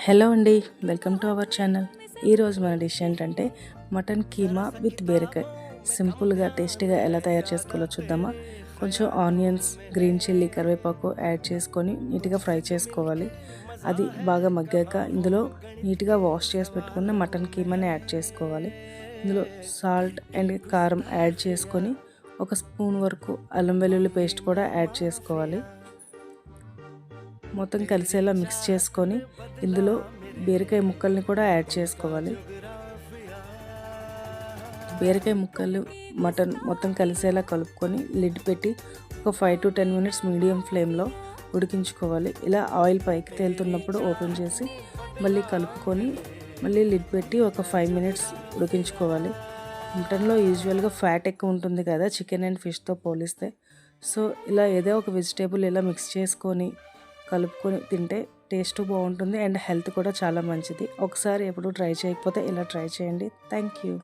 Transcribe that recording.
Hello అండి, welcome to our channel. ఈరోజు మన డిష్ ఏంటంటే మటన్ కీమా విత్ బీరకాయ. సింపుల్గా టేస్టీగా ఎలా తయారు చేసుకోవాలో చూద్దామా. కొంచెం ఆనియన్స్, గ్రీన్ చిల్లీ, కరివేపాకు యాడ్ చేసుకొని నీట్గా ఫ్రై చేసుకోవాలి. అది బాగా మగ్గాక ఇందులో నీట్గా వాష్ చేసి పెట్టుకున్న మటన్ కీమాని యాడ్ చేసుకోవాలి. ఇందులో సాల్ట్ అండ్ కారం యాడ్ చేసుకొని ఒక స్పూన్ వరకు అల్లం వెల్లుల్లి పేస్ట్ కూడా యాడ్ చేసుకోవాలి. మొత్తం కలిసేలా మిక్స్ చేసుకొని ఇందులో బీరకాయ ముక్కల్ని కూడా యాడ్ చేసుకోవాలి. బీరకాయ ముక్కలు మటన్ మొత్తం కలిసేలా కలుపుకొని లిడ్ పెట్టి ఒక 5 to 10 minutes మీడియం ఫ్లేమ్లో ఉడికించుకోవాలి. ఇలా ఆయిల్ పైకి తేలుతున్నప్పుడు ఓపెన్ చేసి మళ్ళీ కలుపుకొని మళ్ళీ లిడ్ పెట్టి ఒక 5 minutes ఉడికించుకోవాలి. మటన్లో యూజువల్గా ఫ్యాట్ ఎక్కువ ఉంటుంది కదా చికెన్ అండ్ ఫిష్తో పోలిస్తే. సో ఇలా ఏదో ఒక వెజిటేబుల్ ఇలా మిక్స్ చేసుకొని కలుపుకొని తింటే టేస్ట్ బాగుంటుంది అండ్ హెల్త్ కూడా చాలా మంచిది. ఒకసారి ఎప్పుడు ట్రై చేయకపోతే ఇలా ట్రై చేయండి. Thank you.